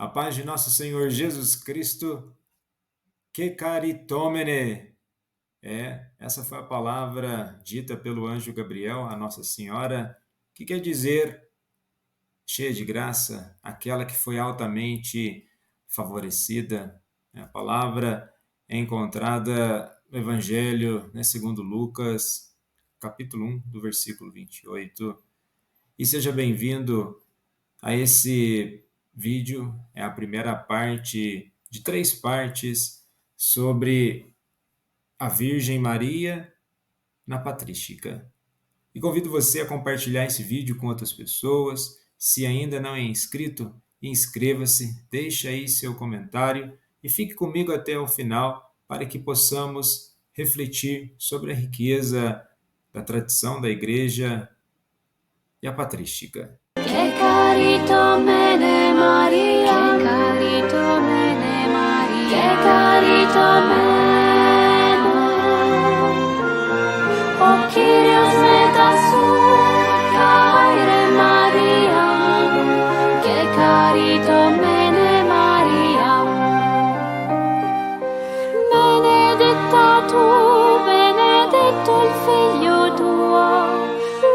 A paz de nosso Senhor Jesus Cristo, que caritomene. Essa foi a palavra dita pelo anjo Gabriel a Nossa Senhora, que quer dizer cheia de graça, aquela que foi altamente favorecida. A palavra é encontrada no Evangelho, segundo Lucas, capítulo 1, do versículo 28. E seja bem-vindo a esse vídeo. É a primeira parte de 3 partes sobre a Virgem Maria na patrística. E convido você a compartilhar esse vídeo com outras pessoas. Se ainda não é inscrito, inscreva-se, deixe aí seu comentário e fique comigo até o final para que possamos refletir sobre a riqueza da tradição da Igreja e a patrística. Che caritomene Maria, che caritomene Maria, che caritomene. O Kyrios metasou, caire Maria, che caritomene Maria. Benedetta tu, benedetto il figlio tuo,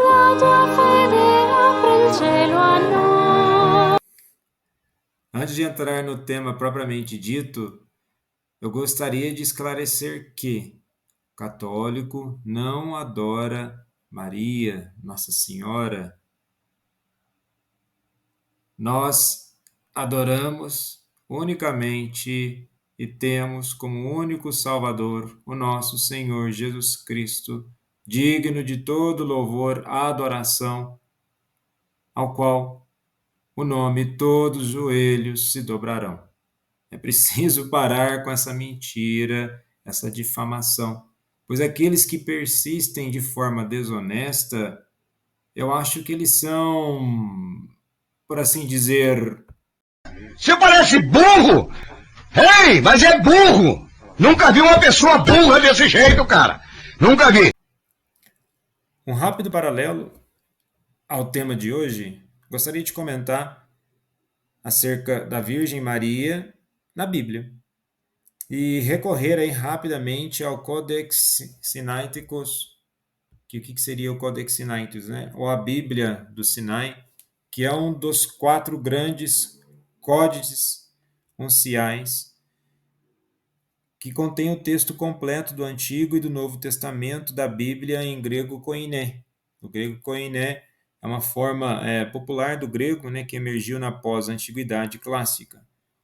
la tua fede apre il cielo a noi. Antes de entrar no tema propriamente dito, eu gostaria de esclarecer que católico não adora Maria, Nossa Senhora. Nós adoramos unicamente e temos como único Salvador o nosso Senhor Jesus Cristo, digno de todo louvor, adoração, ao qual o nome todos os joelhos se dobrarão. É preciso parar com essa mentira, essa difamação, pois aqueles que persistem de forma desonesta, eu acho que eles são, por assim dizer... Você parece burro! Ei, mas é burro! Nunca vi uma pessoa burra desse jeito, cara! Nunca vi! Um rápido paralelo ao tema de hoje, gostaria de comentar acerca da Virgem Maria na Bíblia e recorrer aí rapidamente ao Codex Sinaiticus, que o que seria o Codex Sinaiticus, né? Ou a Bíblia do Sinai, que é um dos 4 grandes códices unciais que contém o texto completo do Antigo e do Novo Testamento da Bíblia em grego koiné. O grego koiné é uma forma popular do grego, né, que emergiu na pós-antiguidade clássica.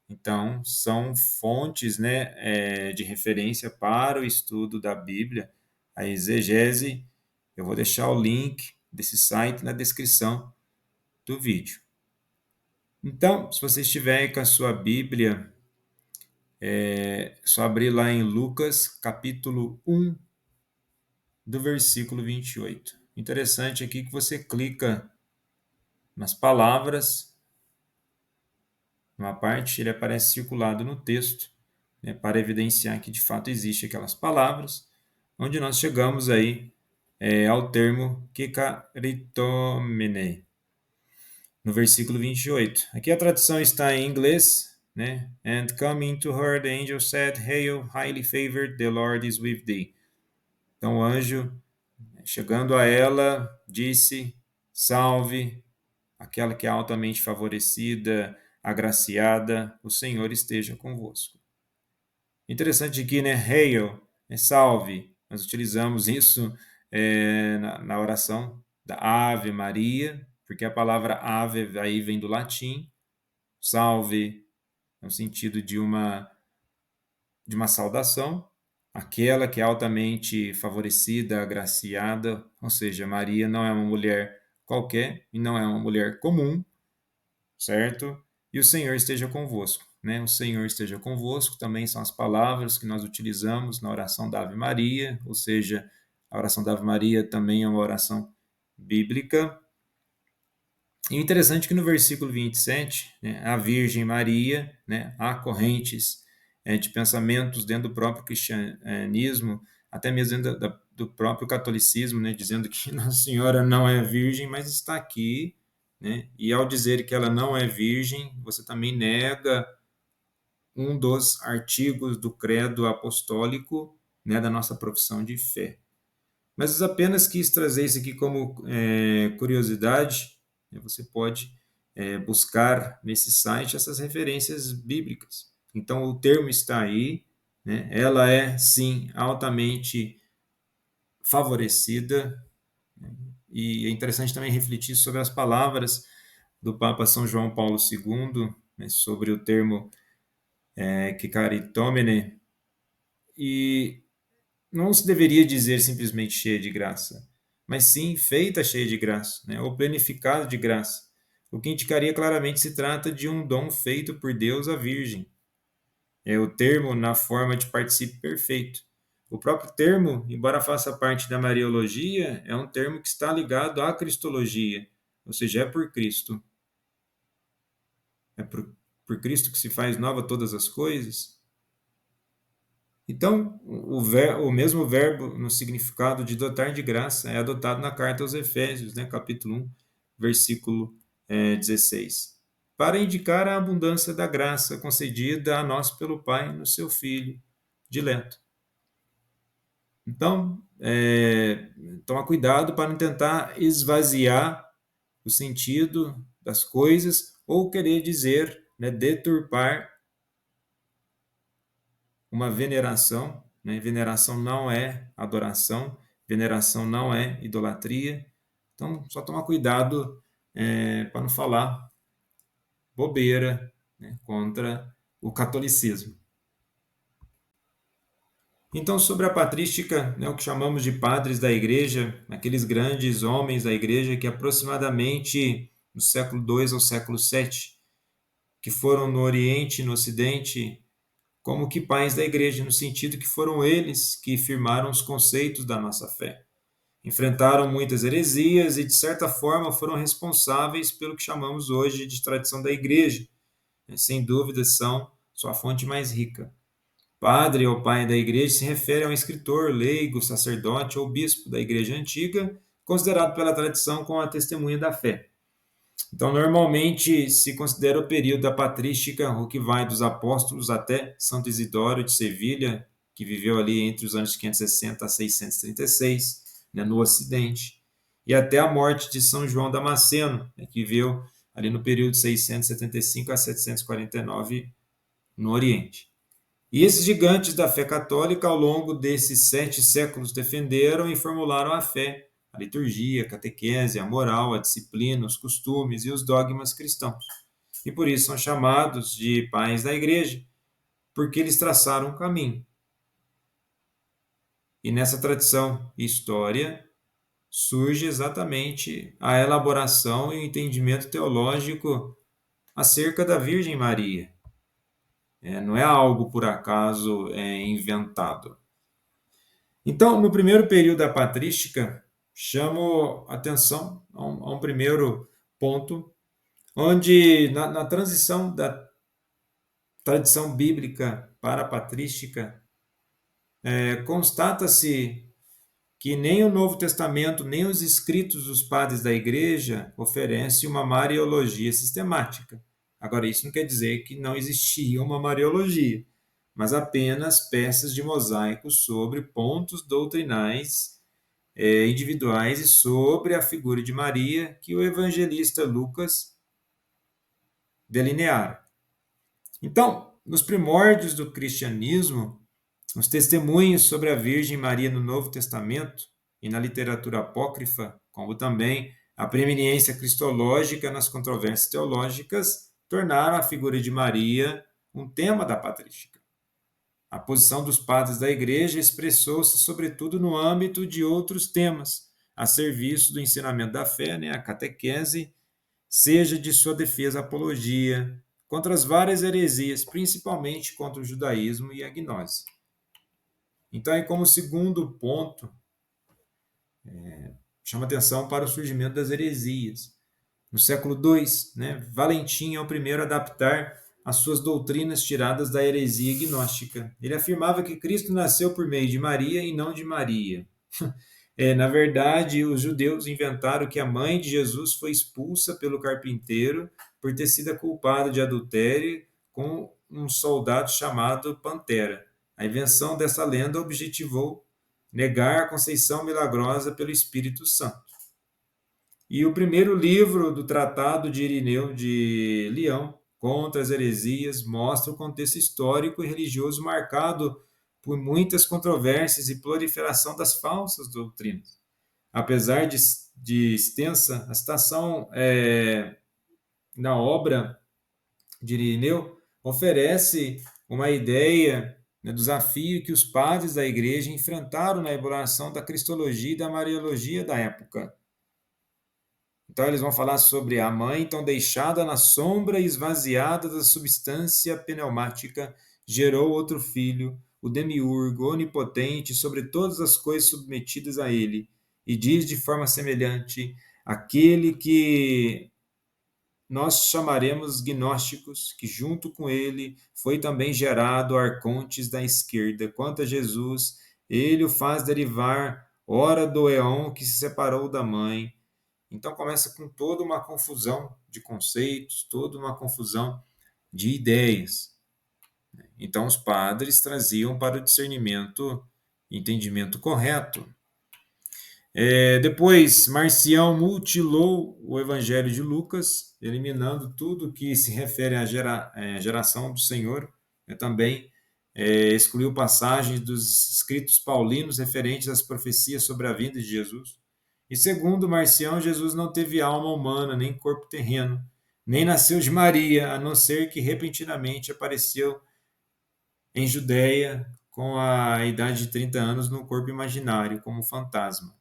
Então, são fontes, né, de referência para o estudo da Bíblia, a exegese. Eu vou deixar o link desse site na descrição do vídeo. Então, se você estiver com a sua Bíblia, só abrir lá em Lucas, capítulo 1, do versículo 28. Interessante aqui que você clica nas palavras, numa parte ele aparece circulado no texto, né, para evidenciar que de fato existe aquelas palavras, onde nós chegamos aí ao termo kekaritomene, no versículo 28. Aqui a tradução está em inglês, né? And coming to her, the angel said, Hail, highly favored, the Lord is with thee. Então o anjo, chegando a ela, disse, salve, aquela que é altamente favorecida, agraciada, o Senhor esteja convosco. Interessante aqui, né? Hail, salve. Nós utilizamos isso na oração da Ave Maria, porque a palavra ave aí vem do latim, salve, no sentido de uma saudação, aquela que é altamente favorecida, agraciada, ou seja, Maria não é uma mulher qualquer e não é uma mulher comum, certo? E o Senhor esteja convosco, né? O Senhor esteja convosco também são as palavras que nós utilizamos na oração da Ave Maria, ou seja, a oração da Ave Maria também é uma oração bíblica. E interessante que no versículo 27, né, a Virgem Maria, né, há correntes de pensamentos dentro do próprio cristianismo, até mesmo dentro do próprio catolicismo, né, dizendo que Nossa Senhora não é virgem, mas está aqui né? E ao dizer que ela não é virgem, você também nega um dos artigos do credo apostólico, né, da nossa profissão de fé. Mas eu apenas quis trazer isso aqui como curiosidade, né? Você pode buscar nesse site essas referências bíblicas. Então, o termo está aí, né? Ela é, sim, altamente favorecida, e é interessante também refletir sobre as palavras do Papa São João Paulo II, né, sobre o termo que caritomene, e não se deveria dizer simplesmente cheia de graça, mas sim feita cheia de graça, né, ou planificado de graça, o que indicaria claramente se trata de um dom feito por Deus à Virgem. É o termo na forma de particípio perfeito. O próprio termo, embora faça parte da Mariologia, é um termo que está ligado à Cristologia, ou seja, é por Cristo. É por Cristo que se faz nova todas as coisas. Então, o mesmo verbo no significado de dotar de graça é adotado na carta aos Efésios, né, capítulo 1, versículo 16, para indicar a abundância da graça concedida a nós pelo Pai no seu Filho dileto. Então, tomar cuidado para não tentar esvaziar o sentido das coisas ou querer dizer, né, deturpar uma veneração, né? Veneração não é adoração, veneração não é idolatria. Então, só tomar cuidado para não falar bobeira, né, contra o catolicismo. Então, sobre a patrística, né, o que chamamos de padres da igreja, aqueles grandes homens da igreja que aproximadamente no século II ao século VII, que foram no Oriente e no Ocidente como que pais da igreja, no sentido que foram eles que firmaram os conceitos da nossa fé. Enfrentaram muitas heresias e, de certa forma, foram responsáveis pelo que chamamos hoje de tradição da igreja. Sem dúvida, são sua fonte mais rica. Padre ou pai da igreja se refere a um escritor, leigo, sacerdote ou bispo da igreja antiga, considerado pela tradição como a testemunha da fé. Então, normalmente se considera o período da patrística, o que vai dos apóstolos até Santo Isidoro de Sevilha, que viveu ali entre os anos 560 a 636, né, no Ocidente, e até a morte de São João Damasceno, né, que viveu ali no período de 675 a 749 no Oriente. E esses gigantes da fé católica, ao longo desses 7 séculos, defenderam e formularam a fé, a liturgia, a catequese, a moral, a disciplina, os costumes e os dogmas cristãos. E por isso são chamados de pais da igreja, porque eles traçaram um caminho. E nessa tradição e história surge exatamente a elaboração e o entendimento teológico acerca da Virgem Maria. Não é algo por acaso inventado. Então, no primeiro período da patrística, chamo atenção a um primeiro ponto, onde na transição da tradição bíblica para a patrística, constata-se que nem o Novo Testamento, nem os escritos dos padres da Igreja oferecem uma mariologia sistemática. Agora, isso não quer dizer que não existia uma mariologia, mas apenas peças de mosaico sobre pontos doutrinais individuais e sobre a figura de Maria que o evangelista Lucas delineara. Então, nos primórdios do cristianismo, os testemunhos sobre a Virgem Maria no Novo Testamento e na literatura apócrifa, como também a preeminência cristológica nas controvérsias teológicas, tornaram a figura de Maria um tema da patrística. A posição dos padres da Igreja expressou-se sobretudo no âmbito de outros temas, a serviço do ensinamento da fé, né, a catequese, seja de sua defesa à apologia, contra as várias heresias, principalmente contra o judaísmo e a gnose. Então, aí como segundo ponto, chama atenção para o surgimento das heresias. No século II, né, Valentim é o primeiro a adaptar as suas doutrinas tiradas da heresia gnóstica. Ele afirmava que Cristo nasceu por meio de Maria e não de Maria. Na verdade, os judeus inventaram que a mãe de Jesus foi expulsa pelo carpinteiro por ter sido culpada de adultério com um soldado chamado Pantera. A invenção dessa lenda objetivou negar a conceição milagrosa pelo Espírito Santo. E o primeiro livro do Tratado de Irineu de Leão contra as heresias mostra o contexto histórico e religioso marcado por muitas controvérsias e proliferação das falsas doutrinas. Apesar de extensa, a citação na obra de Irineu oferece uma ideia, né, do desafio que os padres da igreja enfrentaram na elaboração da cristologia e da mariologia da época. Então, eles vão falar sobre a mãe, então deixada na sombra e esvaziada da substância pneumática, gerou outro filho, o demiurgo, onipotente, sobre todas as coisas submetidas a ele, e diz de forma semelhante, aquele que nós chamaremos gnósticos, que junto com ele foi também gerado arcontes da esquerda. Quanto a Jesus, ele o faz derivar, ora do éon que se separou da mãe. Então começa com toda uma confusão de conceitos, toda uma confusão de ideias. Então os padres traziam para o discernimento, entendimento correto. Depois, Marcião mutilou o Evangelho de Lucas, eliminando tudo que se refere à geração do Senhor. Também excluiu passagens dos escritos paulinos referentes às profecias sobre a vinda de Jesus. E segundo Marcião, Jesus não teve alma humana, nem corpo terreno, nem nasceu de Maria, a não ser que repentinamente apareceu em Judéia com a idade de 30 anos no corpo imaginário, como fantasma.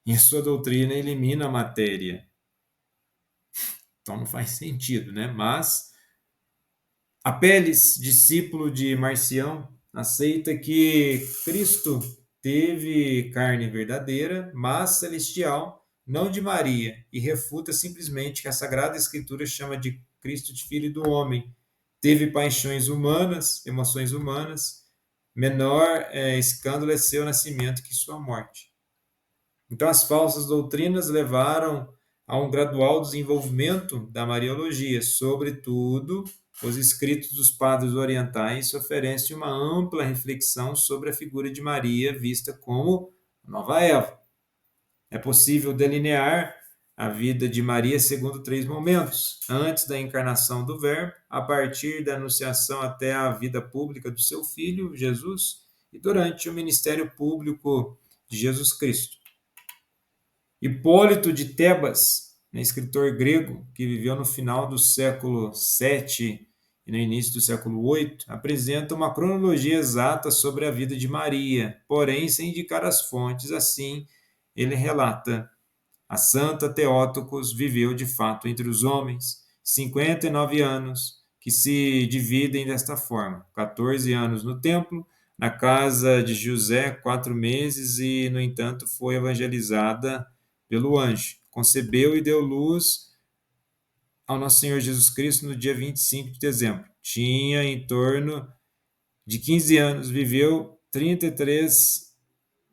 E a sua doutrina elimina a matéria. Então não faz sentido, né? Mas Apeles, discípulo de Marcião, aceita que Cristo teve carne verdadeira, mas celestial, não de Maria, e refuta simplesmente que a Sagrada Escritura chama de Cristo de Filho do Homem. Teve paixões humanas, emoções humanas, menor escândalo é seu nascimento que sua morte. Então, as falsas doutrinas levaram a um gradual desenvolvimento da Mariologia. Sobretudo, os escritos dos padres orientais oferecem uma ampla reflexão sobre a figura de Maria, vista como a nova Eva. É possível delinear a vida de Maria segundo 3 momentos: antes da encarnação do Verbo, a partir da anunciação até a vida pública do seu filho, Jesus, e durante o ministério público de Jesus Cristo. Hipólito de Tebas, escritor grego que viveu no final do século VII e no início do século VIII, apresenta uma cronologia exata sobre a vida de Maria, porém sem indicar as fontes. Assim, ele relata: a santa Theotokos viveu de fato entre os homens 59 anos, que se dividem desta forma: 14 anos no templo, na casa de José 4 meses, e, no entanto, foi evangelizada pelo anjo. Concebeu e deu luz ao nosso Senhor Jesus Cristo no dia 25 de dezembro. Tinha em torno de 15 anos, viveu 33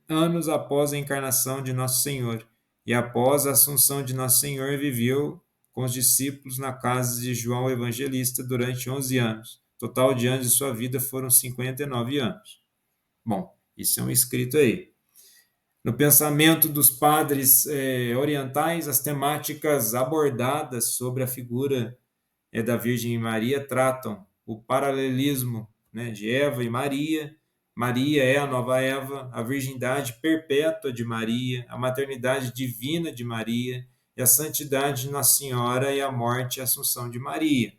anos após a encarnação de Nosso Senhor, e após a assunção de Nosso Senhor, viveu com os discípulos na casa de João Evangelista durante 11 anos. O total de anos de sua vida foram 59 anos. Bom, isso é um escrito aí. No pensamento dos padres orientais, as temáticas abordadas sobre a figura da Virgem Maria tratam o paralelismo, né, de Eva e Maria. Maria é a nova Eva, a virgindade perpétua de Maria, a maternidade divina de Maria e a santidade de Nossa Senhora e a morte e a assunção de Maria.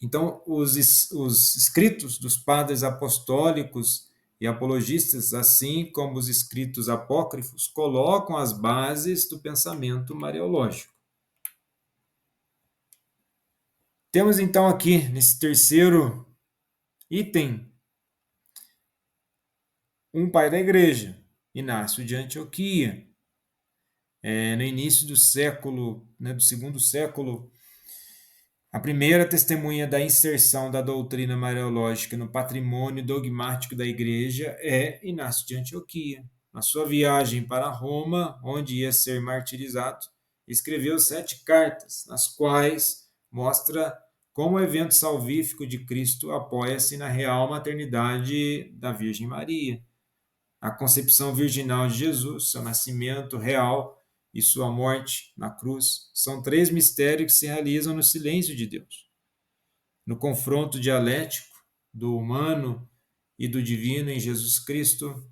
Então, os escritos dos padres apostólicos e apologistas, assim como os escritos apócrifos, colocam as bases do pensamento mariológico. Temos então aqui, nesse terceiro item, um pai da igreja, Inácio de Antioquia. No início do século, do segundo século, a primeira testemunha da inserção da doutrina mariológica no patrimônio dogmático da igreja é Inácio de Antioquia. na sua viagem para Roma, onde ia ser martirizado, escreveu 7 cartas, nas quais mostra como o evento salvífico de Cristo apoia-se na real maternidade da Virgem Maria. A concepção virginal de Jesus, seu nascimento real e sua morte na cruz, são 3 mistérios que se realizam no silêncio de Deus. No confronto dialético do humano e do divino em Jesus Cristo,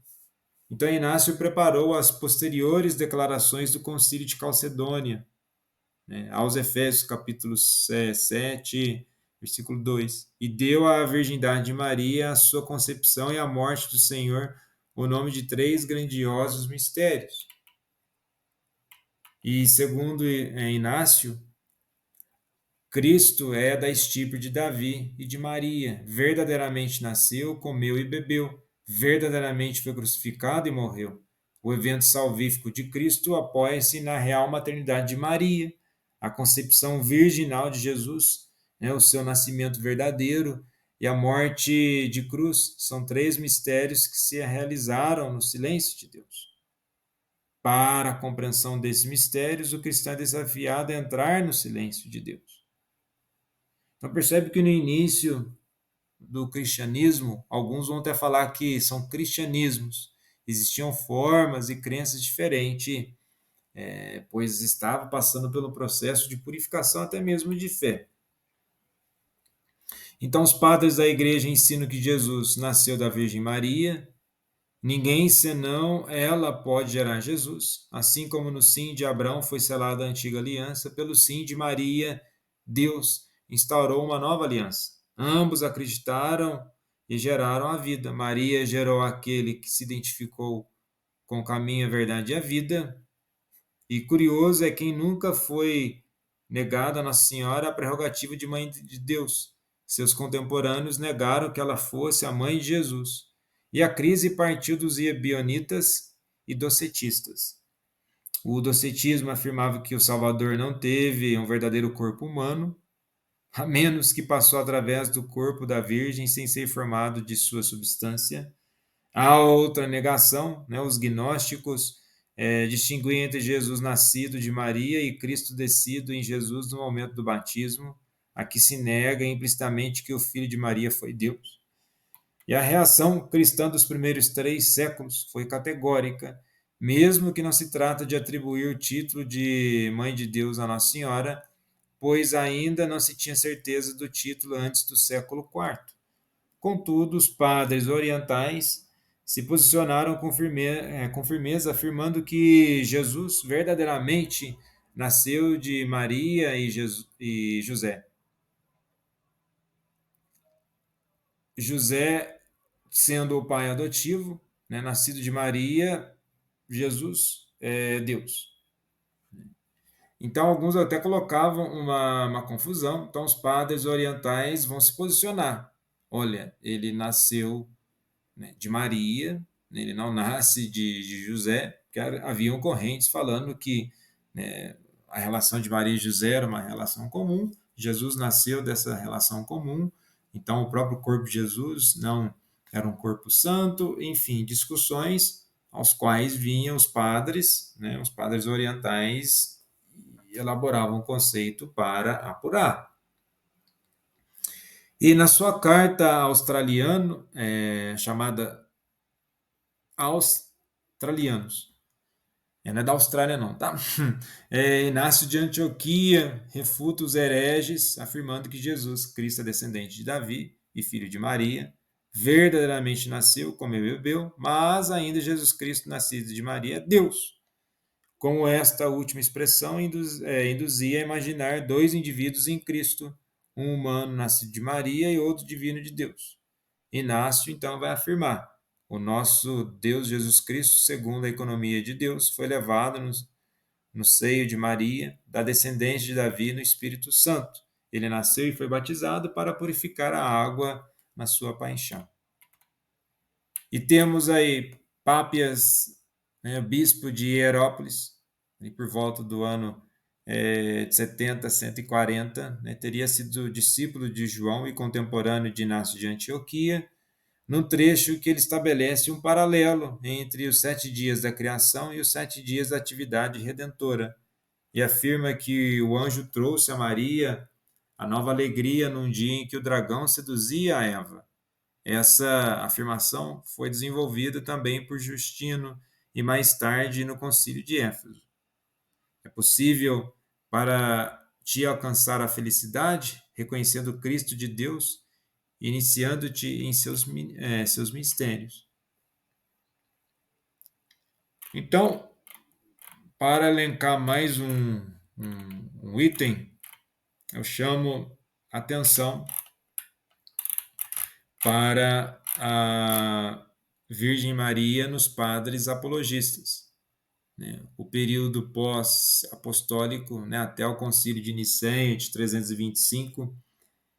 então Inácio preparou as posteriores declarações do Concílio de Calcedônia, né, aos Efésios, capítulo 7, versículo 2, e deu à virgindade de Maria a sua concepção e a morte do Senhor, o nome de 3 grandiosos mistérios. E segundo Inácio, Cristo é da estirpe de Davi e de Maria, verdadeiramente nasceu, comeu e bebeu, verdadeiramente foi crucificado e morreu. O evento salvífico de Cristo apoia-se na real maternidade de Maria, a concepção virginal de Jesus, né, o seu nascimento verdadeiro e a morte de cruz são 3 mistérios que se realizaram no silêncio de Deus. Para a compreensão desses mistérios, o cristão é desafiado a entrar no silêncio de Deus. Então percebe que no início do cristianismo, alguns vão até falar que são cristianismos. Existiam formas e crenças diferentes, pois estava passando pelo processo de purificação até mesmo de fé. Então os padres da igreja ensinam que Jesus nasceu da Virgem Maria, ninguém senão ela pode gerar Jesus, assim como no sim de Abraão foi selada a antiga aliança, pelo sim de Maria, Deus instaurou uma nova aliança. Ambos acreditaram e geraram a vida. Maria gerou aquele que se identificou com o caminho, a verdade e a vida. E curioso é quem nunca foi negado a Nossa Senhora a prerrogativa de mãe de Deus. Seus contemporâneos negaram que ela fosse a mãe de Jesus. E a crise partiu dos ebionitas e docetistas. O docetismo afirmava que o Salvador não teve um verdadeiro corpo humano, a menos que passou através do corpo da Virgem sem ser formado de sua substância. A outra negação, né, os gnósticos, distinguiam entre Jesus nascido de Maria e Cristo descido em Jesus no momento do batismo. Aqui se nega implicitamente que o filho de Maria foi Deus. E a reação cristã dos primeiros 3 séculos foi categórica, mesmo que não se trata de atribuir o título de Mãe de Deus a Nossa Senhora, pois ainda não se tinha certeza do título antes do século IV. Contudo, os padres orientais se posicionaram com firmeza, afirmando que Jesus verdadeiramente nasceu de Maria e José. José sendo o pai adotivo, né, nascido de Maria, Jesus é Deus. Então, alguns até colocavam uma confusão. Então, os padres orientais vão se posicionar. Olha, ele nasceu, né, de Maria, né, ele não nasce de José, porque haviam correntes falando que, né, a relação de Maria e José era uma relação comum, Jesus nasceu dessa relação comum, então o próprio corpo de Jesus não era um corpo santo, enfim, discussões aos quais vinham os padres, né, os padres orientais, e elaboravam um conceito para apurar. E na sua carta australiano, chamada Australianos, não é da Austrália não, tá? Inácio de Antioquia refuta os hereges, afirmando que Jesus Cristo é descendente de Davi e filho de Maria, verdadeiramente nasceu, comeu e bebeu, mas ainda Jesus Cristo, nascido de Maria, é Deus. Como esta última expressão induzia a imaginar 2 indivíduos em Cristo, um humano nascido de Maria e outro divino de Deus. Inácio, então, vai afirmar: o nosso Deus Jesus Cristo, segundo a economia de Deus, foi levado no seio de Maria, da descendência de Davi no Espírito Santo. Ele nasceu e foi batizado para purificar a água na sua paixão. E temos aí Pápias, né, bispo de Hierópolis, por volta do ano de 70 a 140, né, teria sido discípulo de João e contemporâneo de Inácio de Antioquia, num trecho que ele estabelece um paralelo entre os 7 dias da criação e os 7 dias da atividade redentora, e afirma que o anjo trouxe a Maria a nova alegria num dia em que o dragão seduzia a Eva. Essa afirmação foi desenvolvida também por Justino e mais tarde no Concílio de Éfeso. É possível para te alcançar a felicidade reconhecendo Cristo de Deus, iniciando-te em seus mistérios. Então, para elencar mais um item, eu chamo atenção para a Virgem Maria nos padres apologistas. O período pós-apostólico, até o Concílio de Nicéia de 325,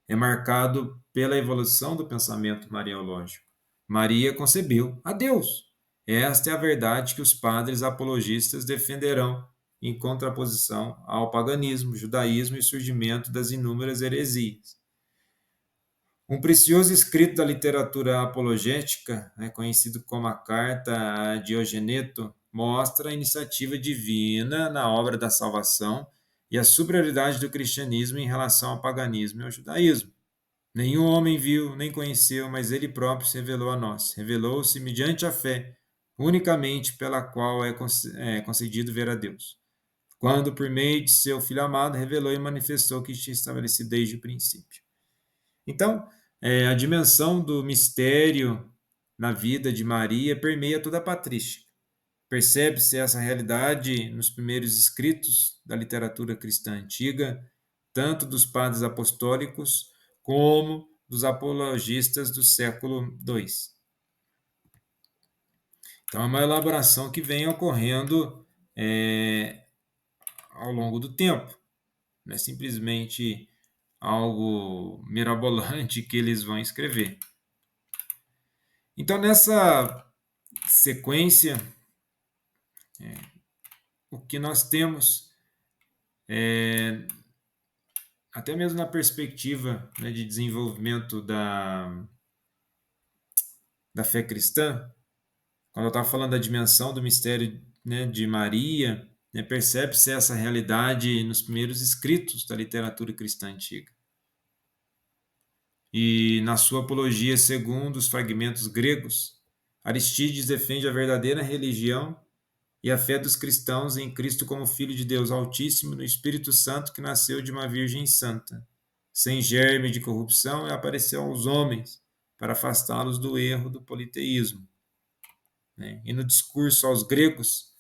é marcado pela evolução do pensamento mariológico. Maria concebeu a Deus. Esta é a verdade que os padres apologistas defenderão em contraposição ao paganismo, judaísmo e surgimento das inúmeras heresias. Um precioso escrito da literatura apologética, conhecido como a Carta a Diogeneto, mostra a iniciativa divina na obra da salvação e a superioridade do cristianismo em relação ao paganismo e ao judaísmo. Nenhum homem viu, nem conheceu, mas ele próprio se revelou a nós. Revelou-se mediante a fé, unicamente pela qual é concedido ver a Deus. Quando, por meio de seu Filho amado, revelou e manifestou o que tinha estabelecido desde o princípio. Então, a dimensão do mistério na vida de Maria permeia toda a patrística. Percebe-se essa realidade nos primeiros escritos da literatura cristã antiga, tanto dos padres apostólicos como dos apologistas do século II. Então, é uma elaboração que vem ocorrendo ao longo do tempo. Não é simplesmente algo mirabolante que eles vão escrever. Então, nessa sequência, o que nós temos, até mesmo na perspectiva de desenvolvimento da fé cristã, quando eu estava falando da dimensão do mistério de Maria, percebe-se essa realidade nos primeiros escritos da literatura cristã antiga. E na sua apologia, segundo os fragmentos gregos, Aristídeis defende a verdadeira religião e a fé dos cristãos em Cristo como Filho de Deus Altíssimo, no Espírito Santo que nasceu de uma Virgem Santa, sem germe de corrupção, e apareceu aos homens para afastá-los do erro do politeísmo. E no discurso aos gregos,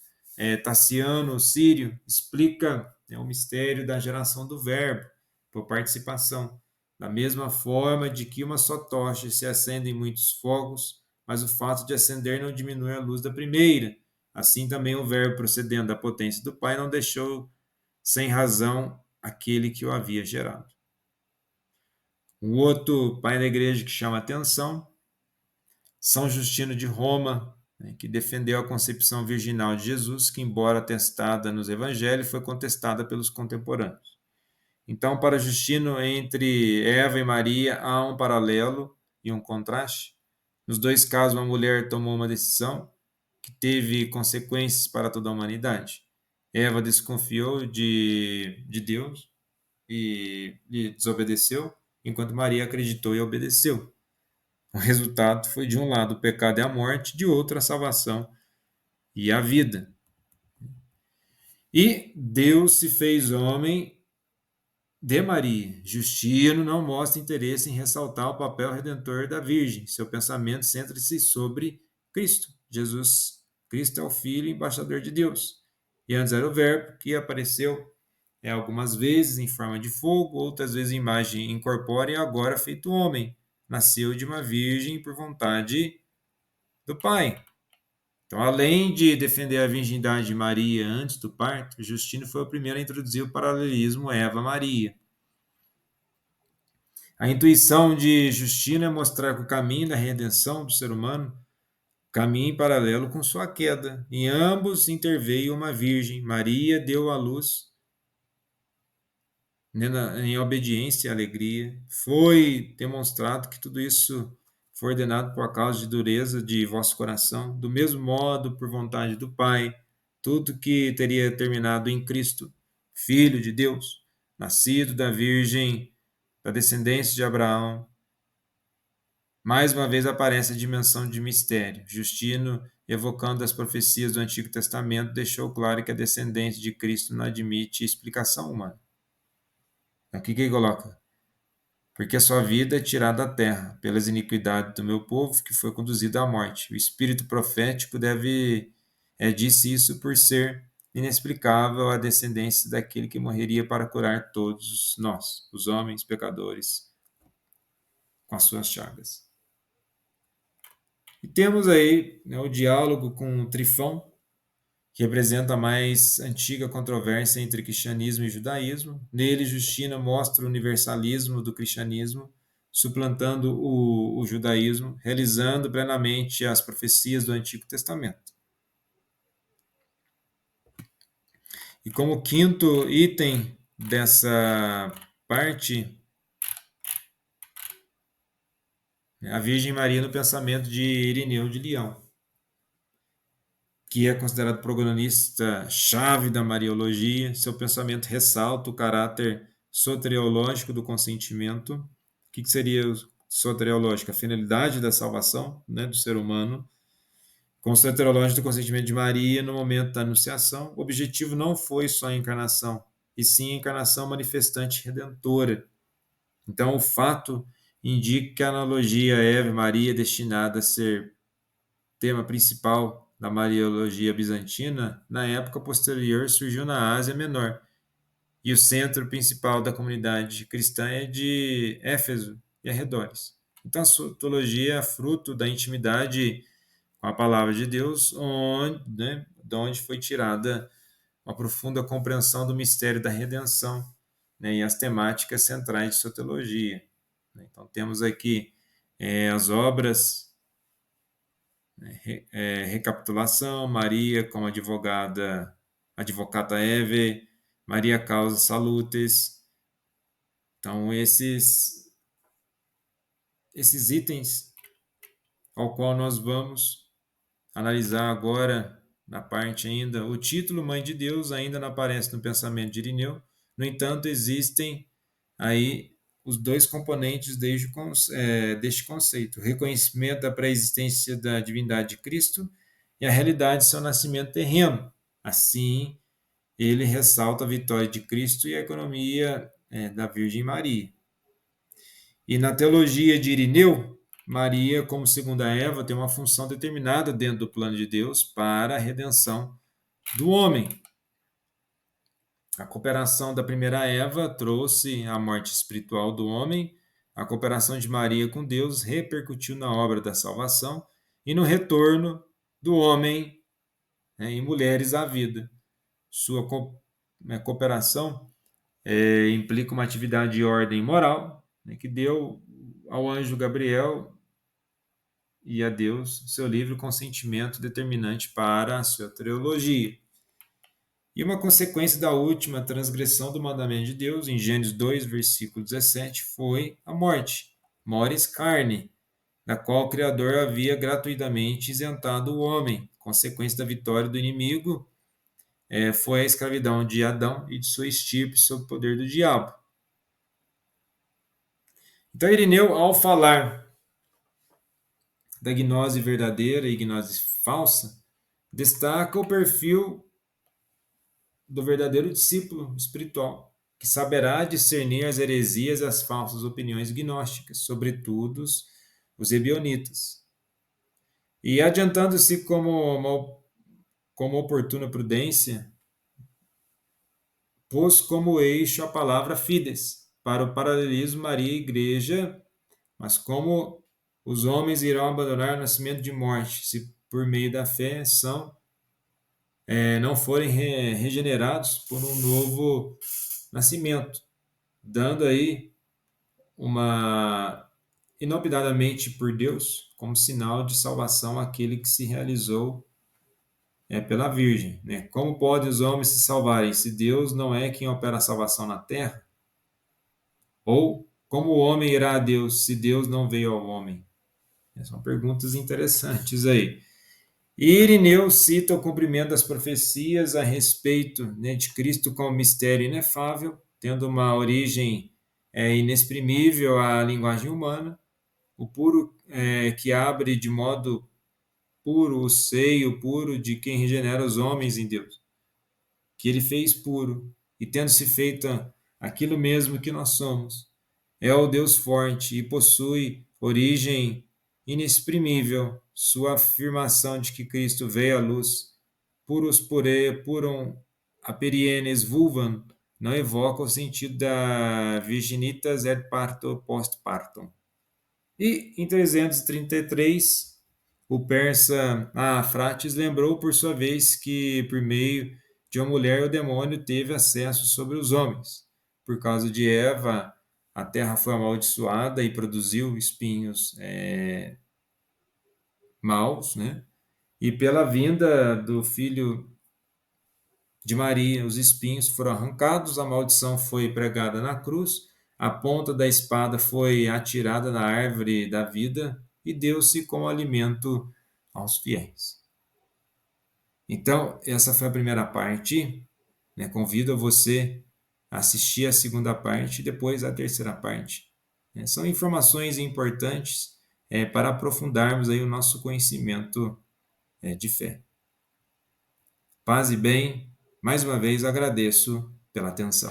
Taciano Sírio explica o mistério da geração do Verbo, por participação, da mesma forma de que uma só tocha se acende em muitos fogos, mas o fato de acender não diminui a luz da primeira. Assim também o Verbo, procedendo da potência do Pai, não deixou sem razão aquele que o havia gerado. Um outro pai da igreja que chama atenção, São Justino de Roma, que defendeu a concepção virginal de Jesus, que, embora atestada nos evangelhos, foi contestada pelos contemporâneos. Então, para Justino, entre Eva e Maria há um paralelo e um contraste. Nos dois casos, uma mulher tomou uma decisão que teve consequências para toda a humanidade. Eva desconfiou de Deus e desobedeceu, enquanto Maria acreditou e obedeceu. O resultado foi, de um lado, o pecado e a morte, de outro, a salvação e a vida. E Deus se fez homem de Maria. Justino não mostra interesse em ressaltar o papel redentor da Virgem. Seu pensamento centra-se sobre Cristo. Cristo é o Filho e embaixador de Deus. E antes era o Verbo, que apareceu algumas vezes em forma de fogo, outras vezes em imagem incorpórea, e agora feito homem. Nasceu de uma virgem por vontade do Pai. Então, além de defender a virgindade de Maria antes do parto, Justino foi o primeiro a introduzir o paralelismo Eva-Maria. A intuição de Justino é mostrar que o caminho da redenção do ser humano caminha em paralelo com sua queda. Em ambos interveio uma virgem. Maria deu à luz em obediência e alegria. Foi demonstrado que tudo isso foi ordenado por causa de dureza de vosso coração, do mesmo modo, por vontade do Pai, tudo que teria terminado em Cristo, Filho de Deus, nascido da Virgem, da descendência de Abraão. Mais uma vez aparece a dimensão de mistério. Justino, evocando as profecias do Antigo Testamento, deixou claro que a descendência de Cristo não admite explicação humana. Aqui que ele coloca? Porque a sua vida é tirada da terra, pelas iniquidades do meu povo, que foi conduzido à morte. O espírito profético disse isso por ser inexplicável a descendência daquele que morreria para curar todos nós, os homens pecadores, com as suas chagas. E temos aí, né, o diálogo com Trifão, que representa a mais antiga controvérsia entre cristianismo e judaísmo. Nele, Justino mostra o universalismo do cristianismo, suplantando o judaísmo, realizando plenamente as profecias do Antigo Testamento. E como quinto item dessa parte, a Virgem Maria no pensamento de Irineu de Leão, que é considerado protagonista-chave da Mariologia. Seu pensamento ressalta o caráter soteriológico do consentimento. O que seria o soteriológico? A finalidade da salvação, né, do ser humano. Com o soteriológico do consentimento de Maria no momento da anunciação, o objetivo não foi só a encarnação, e sim a encarnação manifestante redentora. Então, o fato indica que a analogia Ave-Maria é destinada a ser tema principal da Mariologia bizantina, na época posterior surgiu na Ásia Menor, e o centro principal da comunidade cristã é de Éfeso e arredores. Então a sotologia é fruto da intimidade com a palavra de Deus, de onde foi tirada uma profunda compreensão do mistério da redenção, né, e as temáticas centrais de sotologia. Então temos aqui as obras, recapitulação, Maria como advocata Eve, Maria causa salutes. Então esses itens ao qual nós vamos analisar agora na parte ainda. O título Mãe de Deus ainda não aparece no pensamento de Irineu. No entanto, existem aí os dois componentes deste conceito: o reconhecimento da pré-existência da divindade de Cristo e a realidade de seu nascimento terreno. Assim, ele ressalta a vitória de Cristo e a economia da Virgem Maria. E na teologia de Irineu, Maria, como segunda Eva, tem uma função determinada dentro do plano de Deus para a redenção do homem. A cooperação da primeira Eva trouxe a morte espiritual do homem. A cooperação de Maria com Deus repercutiu na obra da salvação e no retorno do homem, e mulheres à vida. Sua cooperação implica uma atividade de ordem moral, que deu ao anjo Gabriel e a Deus seu livre consentimento determinante para a soteriologia. E uma consequência da última transgressão do mandamento de Deus, em Gênesis 2, versículo 17, foi a morte, mores carne, da qual o Criador havia gratuitamente isentado o homem. Consequência da vitória do inimigo foi a escravidão de Adão e de sua estirpe sob o poder do diabo. Então, Irineu, ao falar da gnose verdadeira e gnose falsa, destaca o perfil do verdadeiro discípulo espiritual, que saberá discernir as heresias e as falsas opiniões gnósticas, sobretudo os ebionitas. E adiantando-se como oportuna prudência, pôs como eixo a palavra fides, para o paralelismo Maria e Igreja, mas como os homens irão abandonar o nascimento de morte, se por meio da fé não forem regenerados por um novo nascimento, dando aí uma inopinadamente por Deus como sinal de salvação àquele que se realizou pela Virgem. Como podem os homens se salvarem se Deus não é quem opera a salvação na terra? Ou como o homem irá a Deus se Deus não veio ao homem? São perguntas interessantes aí. E Irineu cita o cumprimento das profecias a respeito, né, de Cristo como mistério inefável, tendo uma origem inexprimível à linguagem humana, o puro que abre de modo puro o seio puro de quem regenera os homens em Deus, que ele fez puro, e tendo se feito aquilo mesmo que nós somos, é o Deus forte e possui origem inexprimível. Sua afirmação de que Cristo veio à luz, purus pure, purum aperienes vulvam, não evoca o sentido da virginitas et parto post partum. E em 333, o persa Frates lembrou, por sua vez, que por meio de uma mulher o demônio teve acesso sobre os homens. Por causa de Eva, a terra foi amaldiçoada e produziu espinhos maus, né? E pela vinda do filho de Maria, os espinhos foram arrancados, a maldição foi pregada na cruz, a ponta da espada foi atirada na árvore da vida e deu-se como alimento aos fiéis. Então, essa foi a primeira parte, né? Convido você a assistir a segunda parte e depois a terceira parte. São informações importantes para aprofundarmos aí o nosso conhecimento de fé. Paz e bem, mais uma vez agradeço pela atenção.